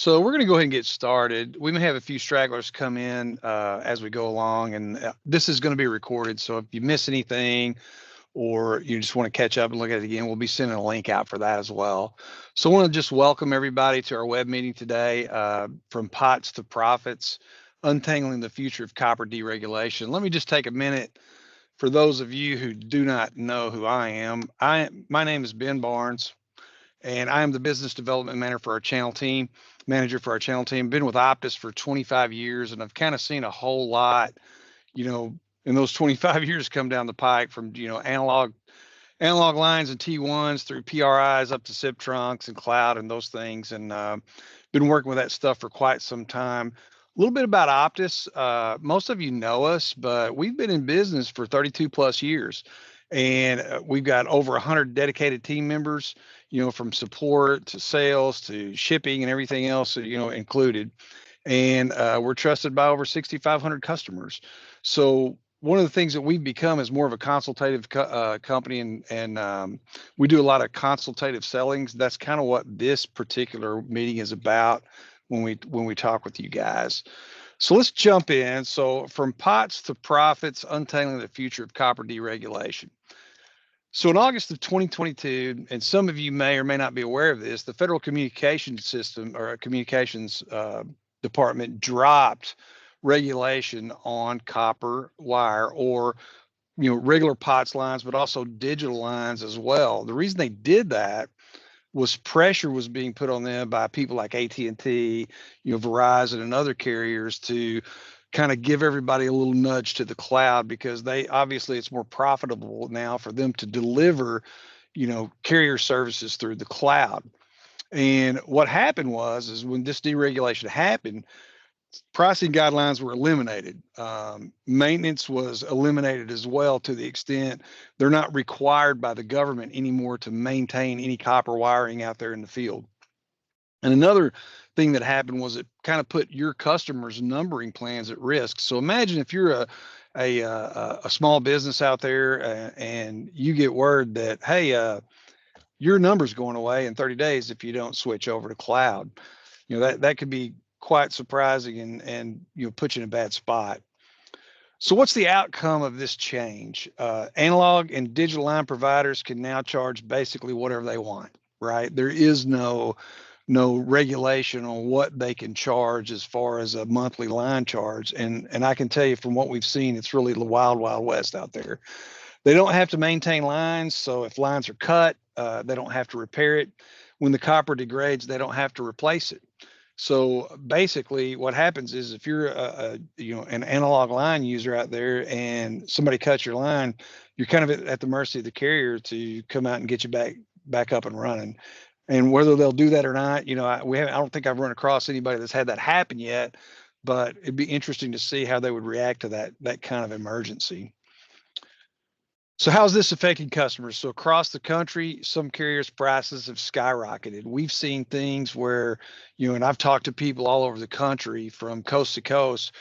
So we're going to go ahead and get started. We may have a few stragglers come in as we go along, and this is going to be recorded. So if you miss anything or you just want to catch up and look at it again, we'll be sending a link out for that as well. So I want to just welcome everybody to our web meeting today, from pots to profits, untangling the future of copper deregulation. Let me just take a minute for those of you who do not know who I am. My name is Ben Barnes, and I am the business development manager for our channel team. Been with Optus for 25 years, and I've kind of seen a whole lot, you know, in those 25 years come down the pike from, analog lines and T1s through PRIs up to SIP trunks and cloud and those things. And been working with that stuff for quite some time. A little bit about Optus. Most of you know us, but we've been in business for 32 plus years. And we've got over 100 dedicated team members, from support to sales to shipping and everything else, included. And we're trusted by over 6,500 customers. So one of the things that we've become is more of a consultative company, and we do a lot of consultative sellings. That's kind of what this particular meeting is about when we talk with you guys. So let's jump in. So from pots to profits, untangling the future of copper deregulation. So in August of 2022, and some of you may or may not be aware of this, the Federal Communications System or Communications Department dropped regulation on copper wire, or regular POTS lines, but also digital lines as well. The reason they did that was pressure was being put on them by people like AT&T, Verizon, and other carriers to kind of give everybody a little nudge to the cloud, because it's more profitable now for them to deliver, carrier services through the cloud. And what happened is when this deregulation happened, pricing guidelines were eliminated. Maintenance was eliminated as well, to the extent they're not required by the government anymore to maintain any copper wiring out there in the field. And another thing that happened was it kind of put your customers' numbering plans at risk. So imagine if you're a small business out there and you get word that, hey, your number's going away in 30 days if you don't switch over to cloud. That could be quite surprising and put you in a bad spot. So what's the outcome of this change? Analog and digital line providers can now charge basically whatever they want, right? There is no regulation on what they can charge as far as a monthly line charge. And I can tell you from what we've seen, it's really the wild, wild west out there. They don't have to maintain lines. So if lines are cut, they don't have to repair it. When the copper degrades, they don't have to replace it. So basically what happens is if you're an analog line user out there and somebody cuts your line, you're kind of at the mercy of the carrier to come out and get you back up and running. And whether they'll do that or not, I don't think I've run across anybody that's had that happen yet, but it'd be interesting to see how they would react to that kind of emergency. So how's this affecting customers? So across the country, some carriers' prices have skyrocketed. We've seen things where, and I've talked to people all over the country from coast to coast,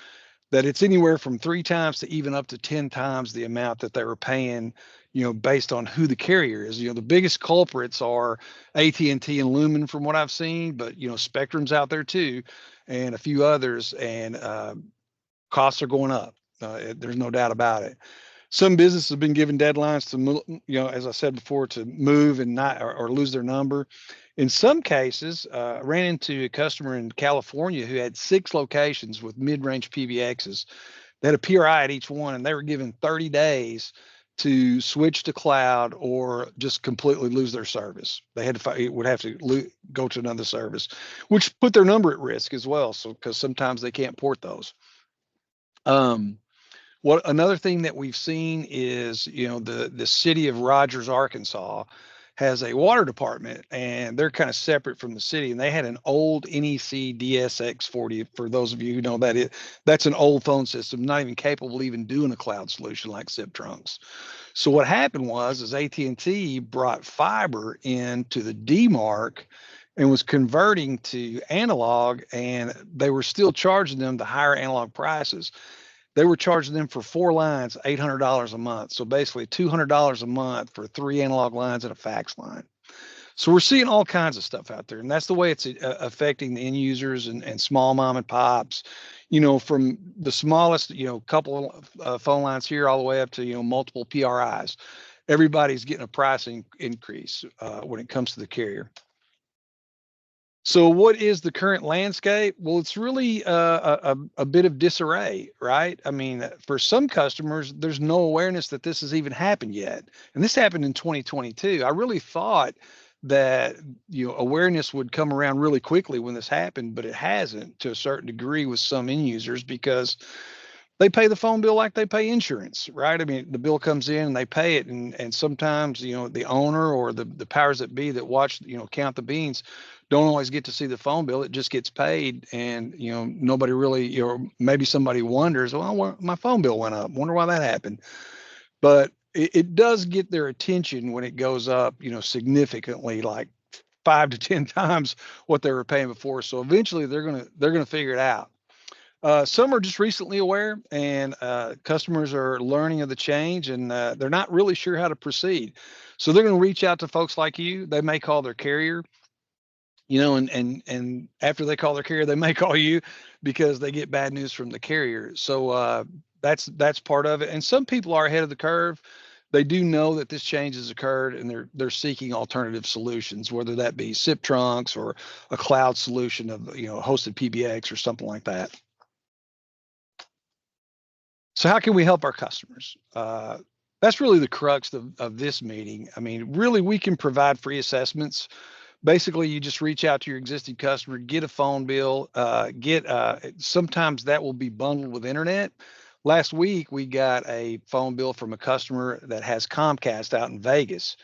that it's anywhere from 3 times to even up to 10 times the amount that they were paying, based on who the carrier is. The biggest culprits are AT&T and Lumen from what I've seen, but, Spectrum's out there too, and a few others, and costs are going up. There's no doubt about it. Some businesses have been given deadlines to, as I said before, to move and not or lose their number. In some cases, I ran into a customer in California who had 6 locations with mid-range PBXs. They had a PRI at each one, and they were given 30 days to switch to cloud or just completely lose their service. They would have to go to another service, which put their number at risk as well. So because sometimes they can't port those. What another thing that we've seen is, the city of Rogers, Arkansas, has a water department, and they're kind of separate from the city. And they had an old NEC DSX40. For those of you who know that's an old phone system, not even capable of even doing a cloud solution like SIP trunks. So what happened is AT&T brought fiber into the DMARC and was converting to analog, and they were still charging them the higher analog prices. They were charging them for 4 lines, $800 a month. So basically $200 a month for 3 analog lines and a fax line. So we're seeing all kinds of stuff out there, and that's the way it's affecting the end users and small mom and pops. From the smallest, couple of phone lines here all the way up to multiple PRIs. Everybody's getting a pricing increase when it comes to the carrier. So what is the current landscape? Well, it's really a bit of disarray, right? I mean, for some customers, there's no awareness that this has even happened yet. And this happened in 2022. I really thought that, awareness would come around really quickly when this happened, but it hasn't to a certain degree with some end users because they pay the phone bill like they pay insurance, right? I mean, the bill comes in and they pay it, and sometimes the owner or the powers that be that watch count the beans don't always get to see the phone bill. It just gets paid, and nobody really, maybe somebody wonders, well, my phone bill went up. Wonder why that happened. But it does get their attention when it goes up, significantly, like 5 to 10 times what they were paying before. So eventually they're gonna figure it out. Some are just recently aware, and customers are learning of the change, and they're not really sure how to proceed. So they're going to reach out to folks like you. They may call their carrier, and after they call their carrier, they may call you because they get bad news from the carrier. So that's part of it. And some people are ahead of the curve. They do know that this change has occurred, and they're seeking alternative solutions, whether that be SIP trunks or a cloud solution of hosted PBX or something like that. So how can we help our customers? That's really the crux of this meeting. I mean, really, we can provide free assessments. Basically, you just reach out to your existing customer, get a phone bill, sometimes that will be bundled with internet. Last week, we got a phone bill from a customer that has Comcast out in Vegas.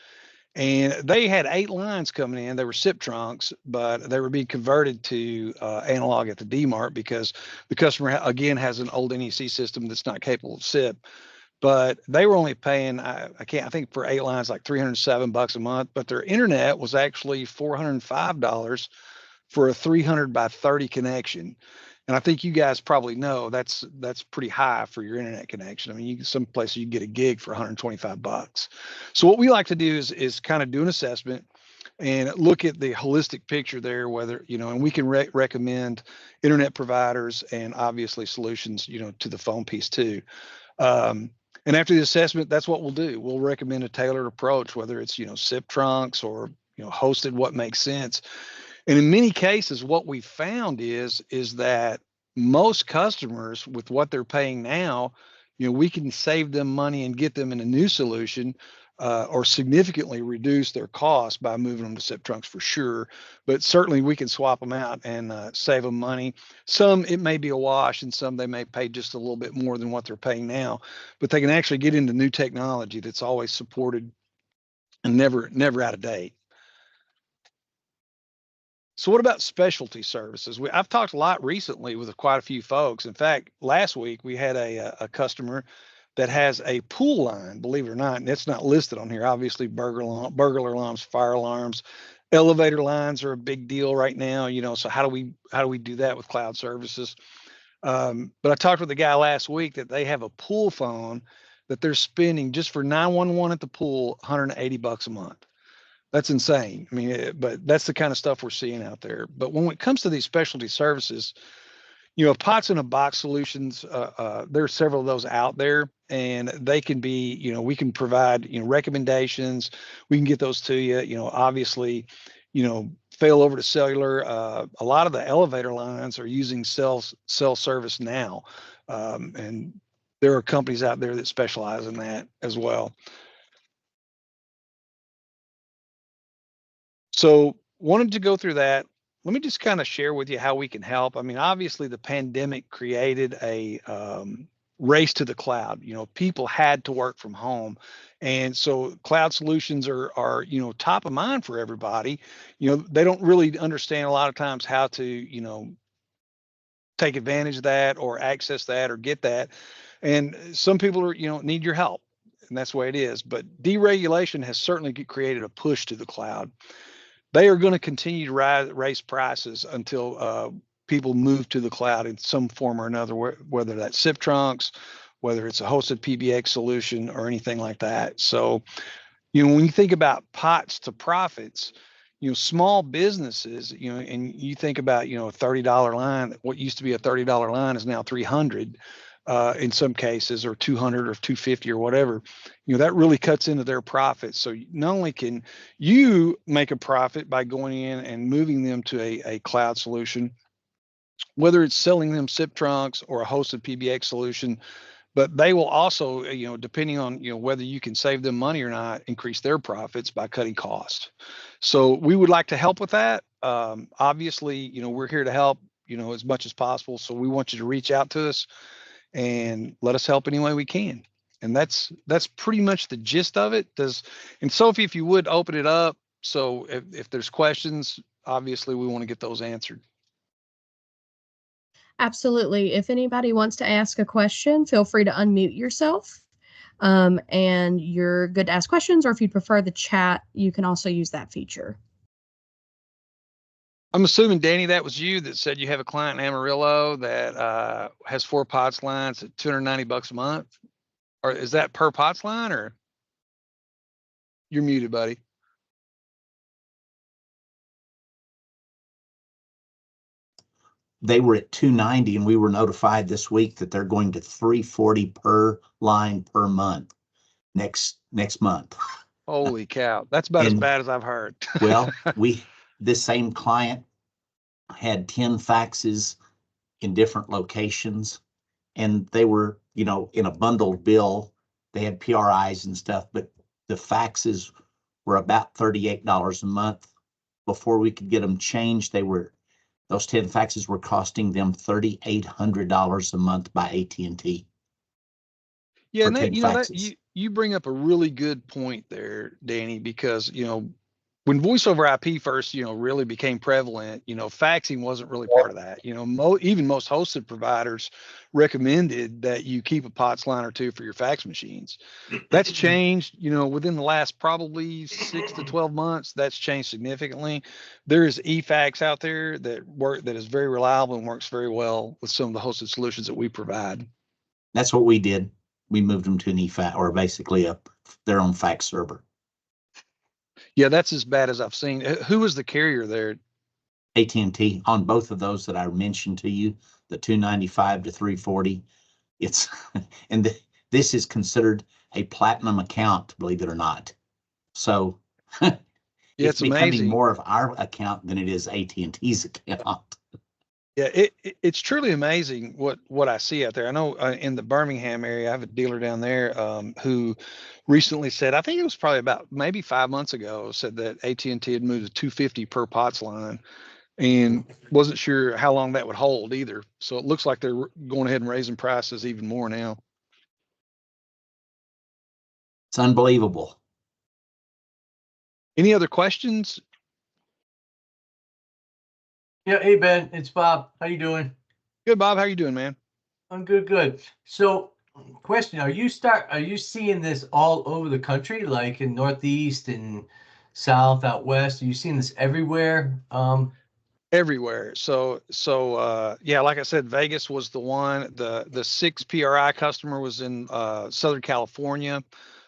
And they had 8 lines coming in. They were SIP trunks, but they were being converted to analog at the DMART because the customer, again, has an old NEC system that's not capable of SIP. But they were only paying, I think for 8 lines, like $307 a month. But their internet was actually $405 for a 300 by 30 connection. And I think you guys probably know that's pretty high for your internet connection. I mean, some places you can get a gig for $125. So what we like to do is kind of do an assessment and look at the holistic picture there, whether, and we can recommend internet providers and obviously solutions, to the phone piece too. And after the assessment, that's what we'll do. We'll recommend a tailored approach, whether it's, SIP trunks or, hosted what makes sense. And in many cases, what we found is that most customers with what they're paying now, we can save them money and get them in a new solution, or significantly reduce their cost by moving them to SIP trunks for sure. But certainly we can swap them out and save them money. Some it may be a wash, and some they may pay just a little bit more than what they're paying now. But they can actually get into new technology that's always supported and never out of date. So what about specialty services? I've talked a lot recently with quite a few folks. In fact, last week we had a customer that has a pool line, believe it or not, and it's not listed on here. Obviously, burglar alarms, fire alarms, elevator lines are a big deal right now. So how do we do that with cloud services? But I talked with a guy last week that they have a pool phone that they're spending just for 911 at the pool, $180 a month. That's insane. I mean, but that's the kind of stuff we're seeing out there. But when it comes to these specialty services, pots in a box solutions, there are several of those out there, and they can be, we can provide, recommendations. We can get those to you. Obviously, fail over to cellular. A lot of the elevator lines are using cell service now, and there are companies out there that specialize in that as well. So wanted to go through that. Let me just kind of share with you how we can help. I mean, obviously the pandemic created a race to the cloud. People had to work from home. And so cloud solutions are top of mind for everybody. They don't really understand a lot of times how to, take advantage of that or access that or get that. And some people are, need your help. And that's the way it is. But deregulation has certainly created a push to the cloud. They are going to continue to raise prices until people move to the cloud in some form or another, whether that's SIP trunks, whether it's a hosted PBX solution or anything like that. So, when you think about pots to profits, small businesses, and you think about, a $30 line, what used to be a $30 line is now 300 in some cases, or 200 or 250 or whatever. That really cuts into their profits. So not only can you make a profit by going in and moving them to a cloud solution, whether it's selling them SIP trunks or a hosted PBX solution, but they will also, depending on, whether you can save them money or not, increase their profits by cutting costs. So we would like to help with that. Obviously, we're here to help, as much as possible. So we want you to reach out to us and let us help any way we can. And that's pretty much the gist of it. And Sophie, if you would open it up. So if there's questions, obviously we want to get those answered. Absolutely. If anybody wants to ask a question, feel free to unmute yourself. And you're good to ask questions, or if you prefer the chat, you can also use that feature. I'm assuming, Danny, that was you that said you have a client in Amarillo that has 4 POTS lines at $290 a month. Or is that per POTS line, or you're muted, buddy? They were at 290, and we were notified this week that they're going to 340 per line per month next month. Holy cow. That's about as bad as I've heard. Well, this same client had 10 faxes in different locations, and they were, in a bundled bill. They had PRIs and stuff, but the faxes were about $38 a month. Before we could get them changed, those 10 faxes were costing them $3,800 a month by AT&T. Yeah, and you bring up a really good point there, Danny, because when voice over IP first really became prevalent, faxing wasn't really part of that. Even most hosted providers recommended that you keep a POTS line or two for your fax machines. That's changed, within the last probably 6 to 12 months. That's changed significantly. There is eFax out there that is very reliable and works very well with some of the hosted solutions that we provide. That's what we did. We moved them to an eFax, or basically their own fax server. Yeah, that's as bad as I've seen. Who was the carrier there? AT&T on both of those that I mentioned to you, the 295 to 340. And this is considered a platinum account, believe it or not. So it's becoming amazing. More of our account than it is AT&T's account. Yeah, it's truly amazing what I see out there. I know in the Birmingham area, I have a dealer down there who recently said, I think it was probably about maybe 5 months ago, said that AT&T had moved to $250 per POTS line, and wasn't sure how long that would hold either. So it looks like they're going ahead and raising prices even more now. It's unbelievable. Any other questions? Yeah, hey Ben, it's Bob. How you doing? Good, Bob. How you doing, man? I'm good. So, question: Are you seeing this all over the country, like in Northeast and South, out West? Are you seeing this everywhere? Everywhere. So yeah, like I said, Vegas was the one. The 6 PRI customer was in Southern California.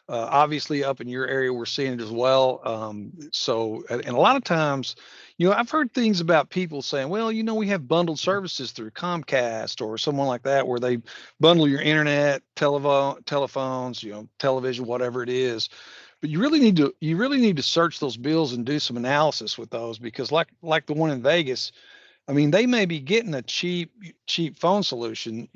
Obviously, up in your area, we're seeing it as well. And a lot of times, I've heard things about people saying, well, we have bundled services through Comcast or someone like that, where they bundle your internet, telephones, television, whatever it is. But you really need to search those bills and do some analysis with those, because like the one in Vegas, I mean, they may be getting a cheap phone solution,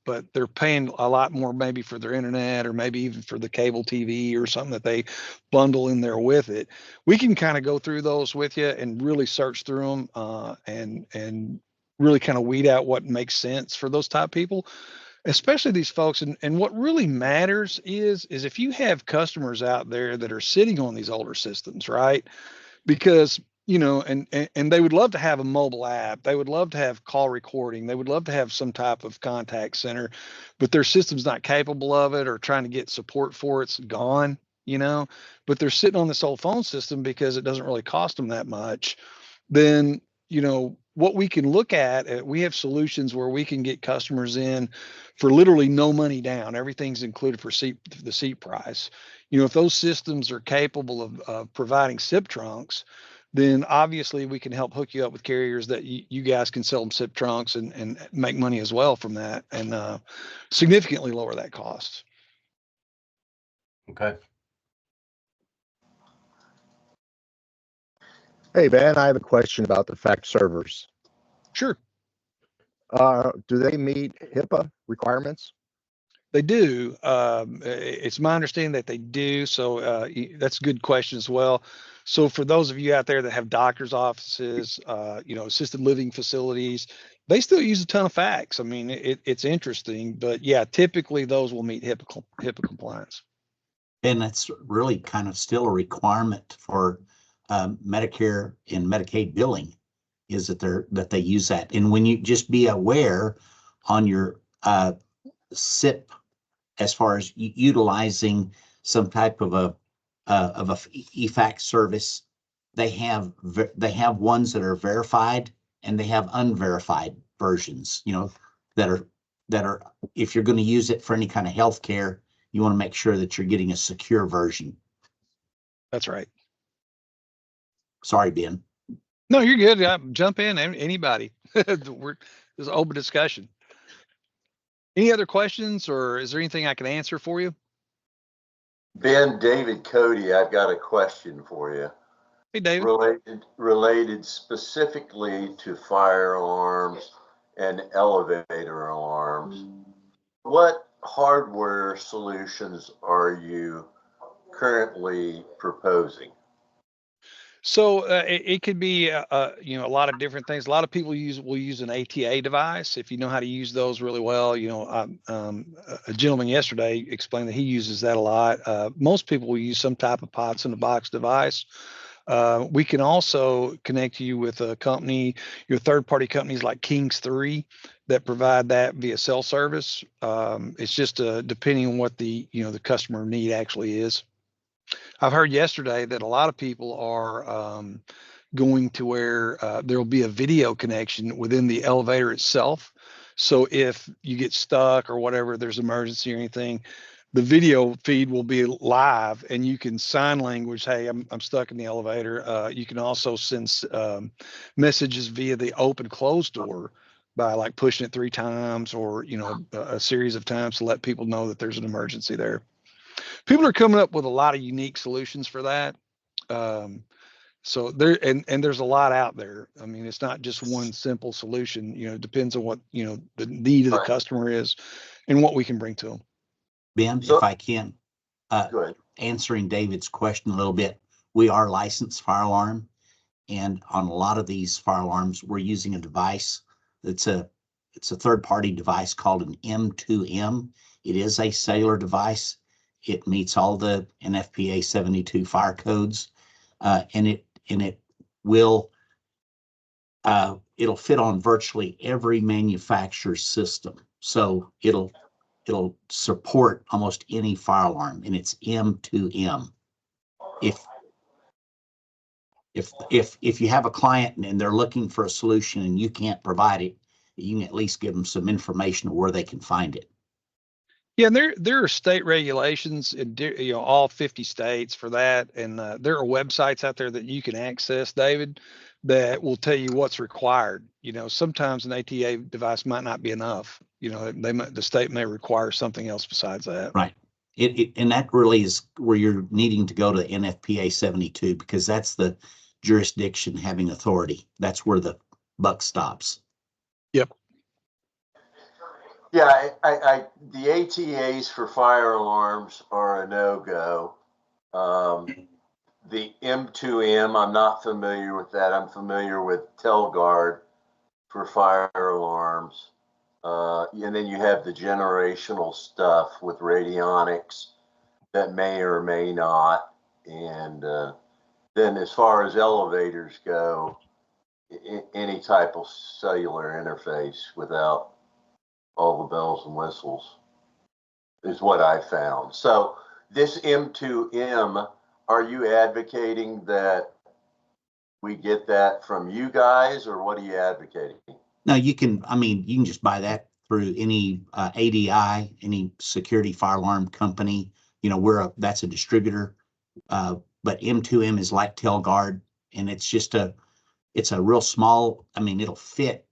but they're paying a lot more maybe for their internet, or maybe even for the cable TV or something that they bundle in there with it. We can kind of go through those with you and really search through them and really kind of weed out what makes sense for those type of people, especially these folks. And what really matters is if you have customers out there that are sitting on these older systems, right? Because and they would love to have a mobile app. They would love to have call recording. They would love to have some type of contact center, but their system's not capable of it, or trying to get support for it's gone, but they're sitting on this old phone system because it doesn't really cost them that much. Then, what we can look at, we have solutions where we can get customers in for literally no money down. Everything's included for the seat price. If those systems are capable of providing SIP trunks, then obviously we can help hook you up with carriers that you guys can sell them SIP trunks and make money as well from that, and significantly lower that cost. Okay. Hey, Ben, I have a question about the fax servers. Sure. Do they meet HIPAA requirements? They do. It's my understanding that they do. So that's a good question as well. So for those of you out there that have doctor's offices, assisted living facilities, they still use a ton of fax. I mean, it's interesting, but yeah, typically those will meet HIPAA compliance. And that's really kind of still a requirement for Medicare and Medicaid billing, is that they use that. And when you just be aware on your SIP, as far as utilizing some type of a eFax service, they have ones that are verified and they have unverified versions. That are if you're going to use it for any kind of healthcare, you want to make sure that you're getting a secure version. That's right. Sorry, Ben. No, you're good. Jump in, anybody. There's an open discussion. Any other questions, or is there anything I can answer for you? Ben, David Cody, I've got a question for you. Hey, David. Related specifically to fire alarms and elevator alarms. What hardware solutions are you currently proposing? So it could be a lot of different things. A lot of people will use an ATA device if you know how to use those really well. A gentleman yesterday explained that he uses that a lot. Most people will use some type of POTS in a box device. We can also connect you with a company, your third-party companies like Kings 3 that provide that via cell service. It's just depending on what the customer need actually is. I've heard yesterday that a lot of people are going to where there will be a video connection within the elevator itself. So if you get stuck or whatever, there's emergency or anything, the video feed will be live and you can sign language. Hey, I'm stuck in the elevator. You can also send messages via the open close door by like pushing it 3 times or, a series of times to let people know that there's an emergency there. People are coming up with a lot of unique solutions for that. So there's a lot out there. I mean, it's not just one simple solution. It depends on what, the need of the customer is and what we can bring to them. Ben, if I can, Go ahead. answering David's question a little bit, we are licensed fire alarm. And on a lot of these fire alarms, we're using a device it's a third-party device called an M2M. It is a cellular device. It meets all the NFPA 72 fire codes, and it will it'll fit on virtually every manufacturer's system. So it'll support almost any fire alarm, and it's M2M. If you have a client and they're looking for a solution and you can't provide it, you can at least give them some information of where they can find it. Yeah, and there are state regulations in all 50 states for that, and there are websites out there that you can access, David, that will tell you what's required. Sometimes an ATA device might not be enough. The state may require something else besides that. Right. And that really is where you're needing to go to NFPA 72, because that's the jurisdiction having authority. That's where the buck stops. Yep. Yeah, the ATAs for fire alarms are a no-go. The M2M, I'm not familiar with that. I'm familiar with Telguard for fire alarms. And then you have the generational stuff with radionics that may or may not. And then as far as elevators go, any type of cellular interface without all the bells and whistles is what I found. So this M2M, are you advocating that we get that from you guys, or what are you advocating? No, you can just buy that through any ADI, any security fire alarm company. That's a distributor. But M2M is like Telguard, And it's a real small, I mean, it'll fit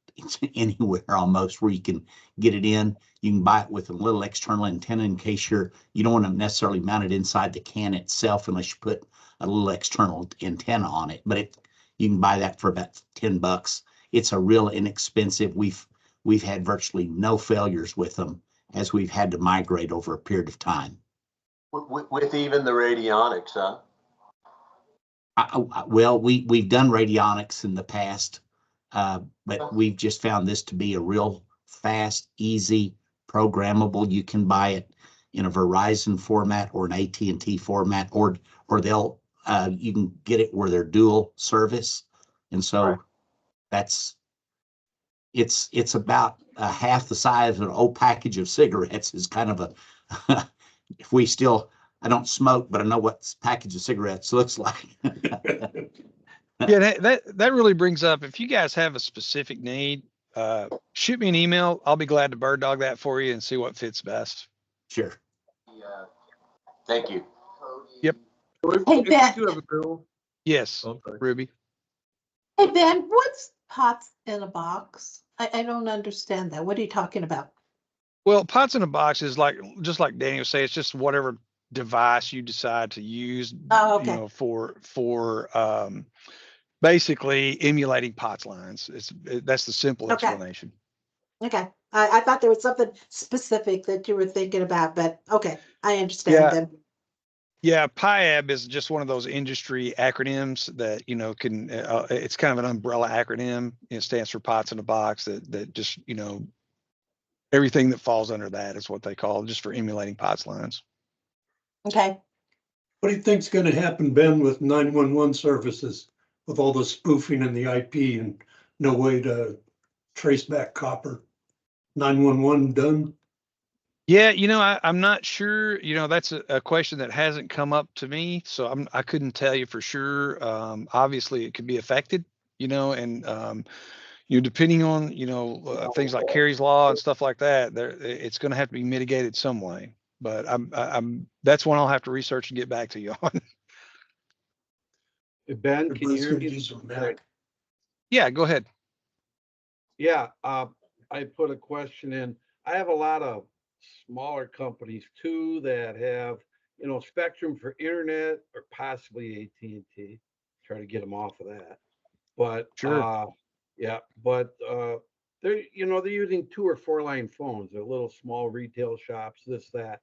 anywhere almost where you can get it in. You can buy it with a little external antenna in case you don't want to necessarily mount it inside the can itself unless you put a little external antenna on it. But you can buy that for about $10. It's a real inexpensive. We've had virtually no failures with them as we've had to migrate over a period of time. With even the radionics, huh? Well, we've done radionics in the past, but we've just found this to be a real fast, easy, programmable. You can buy it in a Verizon format or an AT&T format, or you can get it where they're dual service, and so right. It's about half the size of an old package of cigarettes. Is kind of a I don't smoke, but I know what package of cigarettes looks like. Yeah, that really brings up, if you guys have a specific need, shoot me an email. I'll be glad to bird dog that for you and see what fits best. Sure. Yeah. Thank you. Yep. Hey, Ben. You have a bill. Yes, Okay. Ruby. Hey, Ben, what's pots in a box? I don't understand that. What are you talking about? Well, pots in a box is just like Danny was saying, it's just whatever device you decide to use, Oh, okay. you know, for basically emulating POTS lines. That's the simple Okay. explanation. Okay. I thought there was something specific that you were thinking about, but okay, I understand Yeah. then. Yeah, PIAB is just one of those industry acronyms that, can, it's kind of an umbrella acronym. It stands for POTS in a box that just, everything that falls under that is what they call just for emulating POTS lines. Okay. What do you think's going to happen, Ben, with 911 services, with all the spoofing and the IP and no way to trace back copper? 911 done? Yeah, I'm not sure. That's a question that hasn't come up to me, so I couldn't tell you for sure. Obviously, it could be affected, and depending on things like Kerry's law and stuff like that, it's going to have to be mitigated some way. But that's one I'll have to research and get back to you on. Ben, can you hear me? Yeah, go ahead. Yeah, I put a question in. I have a lot of smaller companies too that have, spectrum for internet or possibly AT&T. Try to get them off of that. But sure. Yeah, but they're using 2 or 4 line phones. They're little small retail shops, this, that.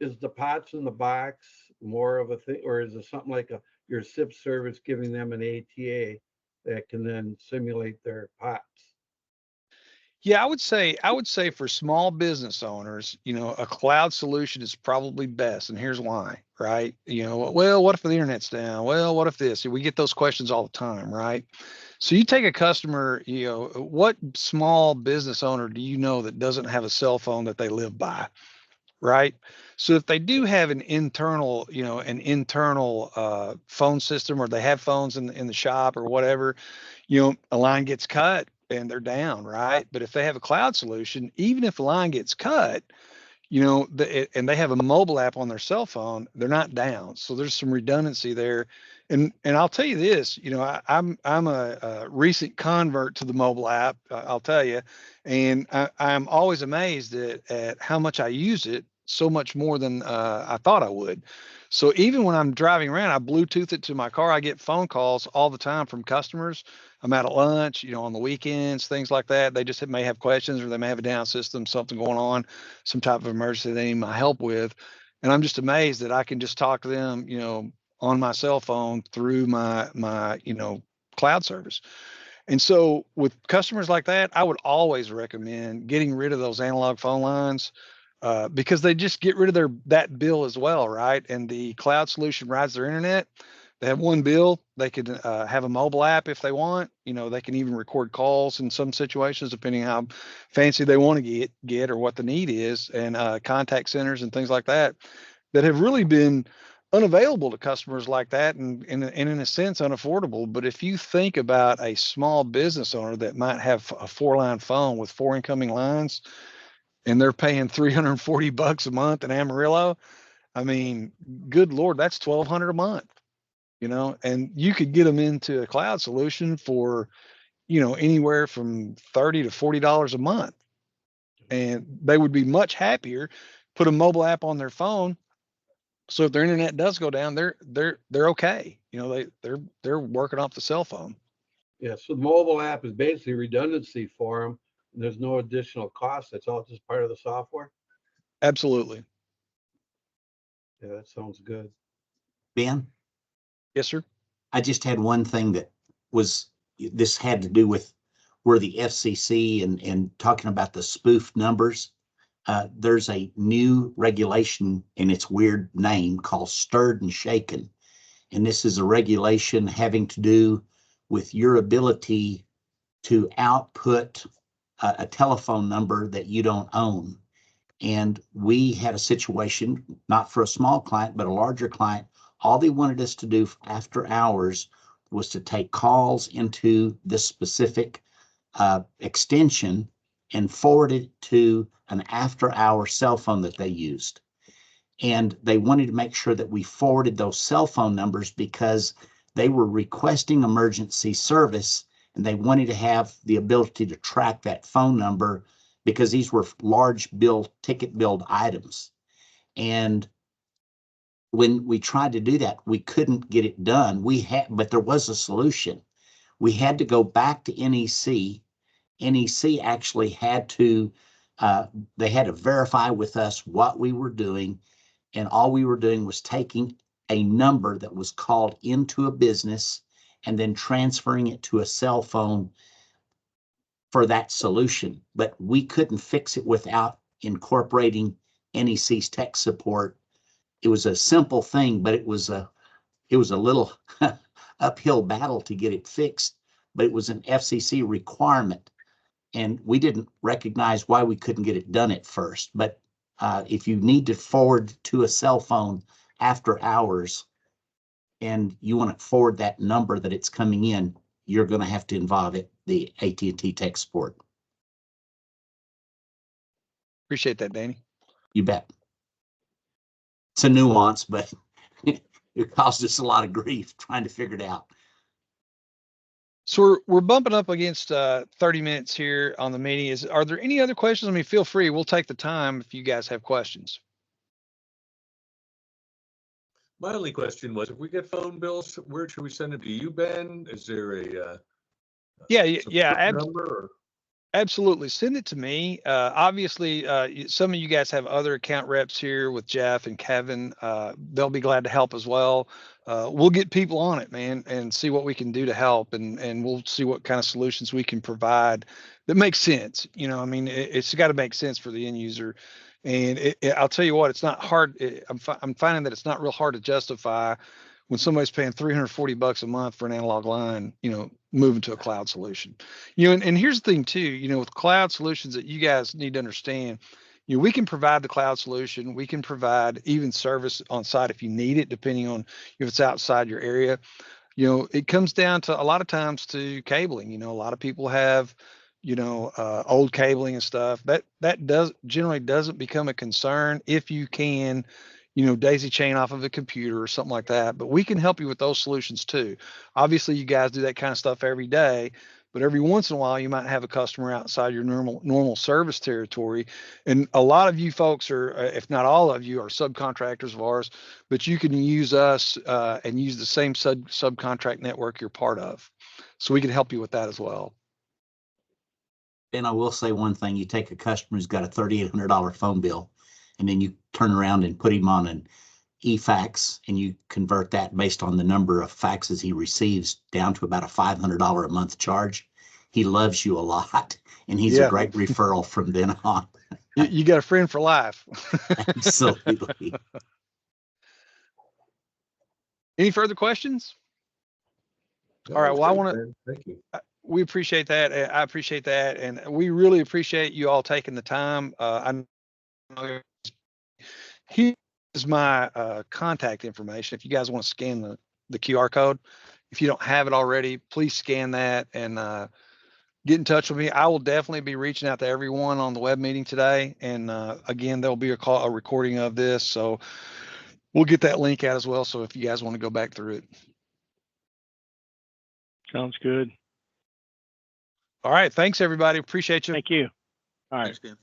Is the POTS in the box more of a thing, or is it something like your SIP service giving them an ATA that can then simulate their POTS? Yeah, I would say for small business owners, a cloud solution is probably best. And here's why, right? Well, what if the internet's down? Well, what if this? We get those questions all the time, right? So you take a customer, what small business owner do you know that doesn't have a cell phone that they live by? Right. So if they do have an internal phone system, or they have phones in the shop or whatever, a line gets cut and they're down, right? But if they have a cloud solution, even if a line gets cut, and they have a mobile app on their cell phone, they're not down. So there's some redundancy there. And I'll tell you this, I'm a recent convert to the mobile app, I'll tell you, and I'm always amazed at how much I use it, so much more than I thought I would. So even when I'm driving around, I Bluetooth it to my car. I get phone calls all the time from customers. I'm out at lunch, on the weekends, things like that. They just may have questions, or they may have a down system, something going on, some type of emergency they need my help with. And I'm just amazed that I can just talk to them, on my cell phone through my cloud service. And so with customers like that, I would always recommend getting rid of those analog phone lines, because they just get rid of that bill as well, right? And the cloud solution rides their internet. They have one bill. They could have a mobile app if they want. They can even record calls in some situations, depending how fancy they want to get or what the need is, and contact centers and things like that have really been unavailable to customers like that, and in a sense unaffordable. But if you think about a small business owner that might have a 4-line phone with 4 incoming lines, and they're paying $340 a month in Amarillo, I mean, good Lord, that's $1,200 a month. and you could get them into a cloud solution for, anywhere from $30 to $40 a month. And they would be much happier, put a mobile app on their phone. So if their internet does go down, they're okay. They're working off the cell phone. Yeah, so the mobile app is basically redundancy for them. There's no additional cost. It's all just part of the software. Absolutely. Yeah, that sounds good. Ben, Yes, sir. I just had one thing that this had to do with where the FCC and talking about the spoof numbers. There's a new regulation in its weird name called Stirred and Shaken. And this is a regulation having to do with your ability to output a telephone number that you don't own. And we had a situation, not for a small client, but a larger client. All they wanted us to do after hours was to take calls into this specific extension and forward it to an after-hour cell phone that they used. And they wanted to make sure that we forwarded those cell phone numbers because they were requesting emergency service and they wanted to have the ability to track that phone number because these were large ticket billed items. And when we tried to do that, we couldn't get it done. But there was a solution. We had to go back to NEC. NEC actually had to, they had to verify with us what we were doing. And all we were doing was taking a number that was called into a business and then transferring it to a cell phone for that solution. But we couldn't fix it without incorporating NEC's tech support. It was a simple thing, but it was a little uphill battle to get it fixed, but it was an FCC requirement. And we didn't recognize why we couldn't get it done at first. But if you need to forward to a cell phone after hours and you want to forward that number that it's coming in, you're going to have to involve the AT&T tech support. Appreciate that, Danny. You bet. It's a nuance, but it caused us a lot of grief trying to figure it out. So we're bumping up against 30 minutes here on the meeting. Are there any other questions? I mean, feel free. We'll take the time if you guys have questions. My only question was, if we get phone bills, where should we send them to you, Ben? Is there a number? Or? Absolutely. Send it to me. Obviously, some of you guys have other account reps here with Jeff and Kevin. They'll be glad to help as well. We'll get people on it, man, and see what we can do to help, and we'll see what kind of solutions we can provide that makes sense. I mean, it's got to make sense for the end user. And I'll tell you what, it's not hard. I'm finding that it's not real hard to justify when somebody's paying $340 a month for an analog line, moving to a cloud solution. And here's the thing too, with cloud solutions that you guys need to understand, we can provide the cloud solution. We can provide even service on site if you need it, depending on if it's outside your area. It comes down to a lot of times to cabling. A lot of people have, old cabling and stuff that generally doesn't become a concern if you can, daisy chain off of a computer or something like that. But we can help you with those solutions too. Obviously, you guys do that kind of stuff every day, but every once in a while, you might have a customer outside your normal service territory. And a lot of you folks are, if not all of you, are subcontractors of ours, but you can use us and use the same subcontract network you're part of. So we can help you with that as well. And I will say one thing: you take a customer who's got a $3,800 phone bill, and then you turn around and put him on an e-fax, and you convert that based on the number of faxes he receives down to about a $500 a month charge. He loves you a lot, and he's a great referral from then on. You got a friend for life. Absolutely. Any further questions? All right. Well, I want to thank you. We appreciate that. I appreciate that. And we really appreciate you all taking the time. I know here's my contact information. If you guys want to scan the QR code, if you don't have it already, please scan that and get in touch with me. I will definitely be reaching out to everyone on the web meeting today. And again, there'll be a recording of this. So we'll get that link out as well. So if you guys want to go back through it. Sounds good. All right. Thanks, everybody. Appreciate you. Thank you. All right. Thanks, Dan.